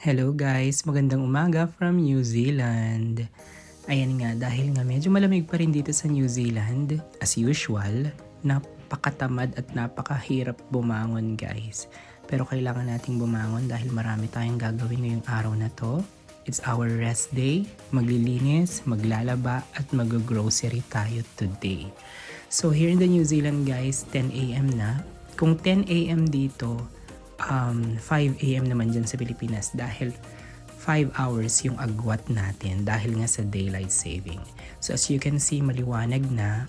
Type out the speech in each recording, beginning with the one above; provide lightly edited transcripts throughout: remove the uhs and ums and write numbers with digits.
Hello guys, magandang umaga from New Zealand. Ayan nga, dahil nga medyo malamig pa rin dito sa New Zealand, as usual, napakatamad at napakahirap bumangon guys. Pero kailangan nating bumangon dahil marami tayong gagawin ngayong araw na to. It's our rest day, maglilinis, maglalaba at mag-grocery tayo today. So here in the New Zealand guys, 10 a.m. na. Kung 10 a.m. dito, 5 a.m. naman dyan sa Pilipinas dahil 5 hours yung agwat natin dahil nga sa daylight saving. So as you can see, maliwanag na.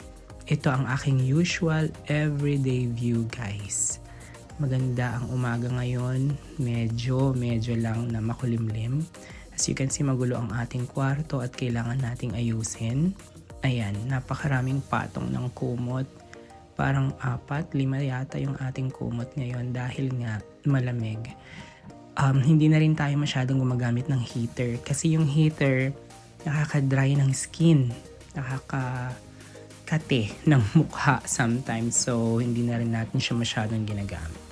Ito ang aking usual everyday view guys. Maganda ang umaga ngayon. Medyo lang na makulimlim. As you can see, magulo ang ating kwarto at kailangan nating ayusin. Ayan, napakaraming patong ng kumot. Parang 4-5 yata yung ating kumot ngayon dahil nga malamig. Hindi na rin tayo masyadong gumagamit ng heater kasi yung heater nakaka-dry ng skin, nakakakate ng mukha sometimes, so hindi na rin natin siya masyadong ginagamit.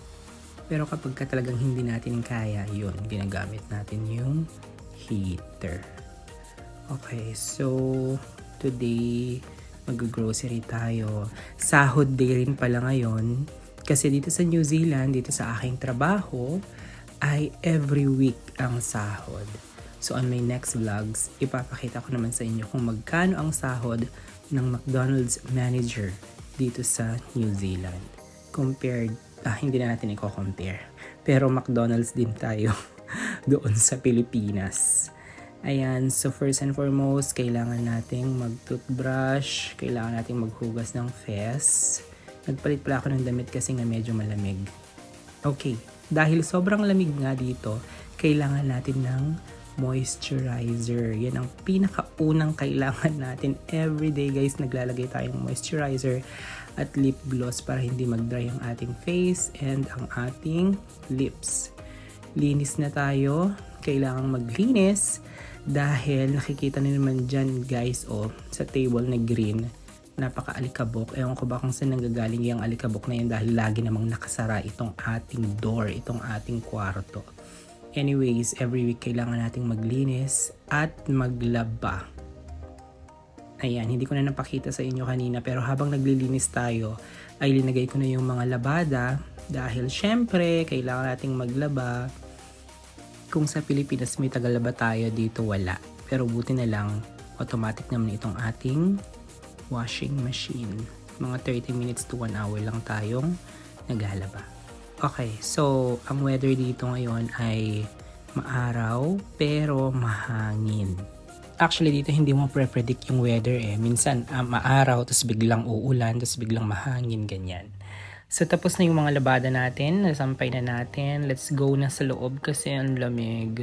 Pero kapag talagang hindi natin kaya, yun, ginagamit natin yung heater. Okay, so today mag-grocery tayo. Sahod day rin pala ngayon. Kasi dito sa New Zealand, dito sa aking trabaho, ay every week ang sahod. So on my next vlogs, ipapakita ko naman sa inyo kung magkano ang sahod ng McDonald's manager dito sa New Zealand. Hindi na natin i-compare. Pero McDonald's din tayo doon sa Pilipinas. Ayan, so first and foremost, kailangan nating mag-toothbrush, kailangan nating maghugas ng fess. Nagpalit pala ako ng damit kasi nga medyo malamig. Okay, dahil sobrang lamig nga dito, kailangan natin ng moisturizer. Yan ang pinakaunang kailangan natin. Everyday guys, naglalagay tayong moisturizer at lip gloss para hindi mag-dry ang ating face and ang ating lips. Linis na tayo, kailangan maglinis. Dahil nakikita niyo naman dyan guys sa table na green, napaka-alikabok. Ewan ko ba kung saan nanggagaling yung alikabok na yan dahil lagi namang nakasara itong ating door, itong ating kwarto. Anyways, every week kailangan nating maglinis at maglaba. Ayan, hindi ko na napakita sa inyo kanina pero habang naglilinis tayo ay linagay ko na yung mga labada dahil syempre kailangan nating maglaba. Kung sa Pilipinas may tagalaba tayo, dito wala. Pero buti na lang, automatic naman itong ating washing machine. Mga 30 minutes to 1 hour lang tayong naglalaba. Okay, so ang weather dito ngayon ay maaraw pero mahangin. Actually dito hindi mo pre-predict yung weather Minsan maaraw, tapos biglang uulan, tapos biglang mahangin, ganyan. So tapos na yung mga labada natin, nasampay na natin. Let's go na sa loob kasi ang lamig.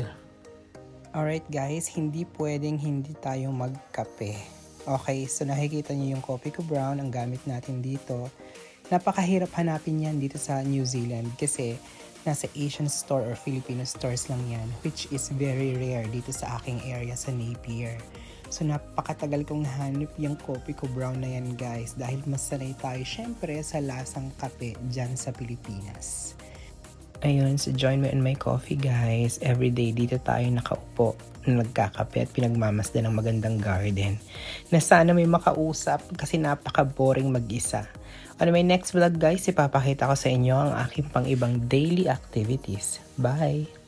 Alright guys, hindi pwedeng hindi tayo magkape. Okay, so nakikita niyo yung coffee ko brown, ang gamit natin dito. Napakahirap hanapin yan dito sa New Zealand kasi nasa Asian store or Filipino stores lang yan, which is very rare dito sa aking area sa Napier. So napakatagal kong nahanap yung coffee ko brown na yan guys dahil mas sanay tayo syempre sa lasang kape dyan sa Pilipinas. Ayun, so join me in my coffee guys. Everyday dito tayo nakaupo, nagkakape at pinagmamasdan ng magandang garden. Na sana may makausap kasi napaka-boring mag-isa. On my next vlog guys, ipapakita ko sa inyo ang aking pang ibang daily activities. Bye!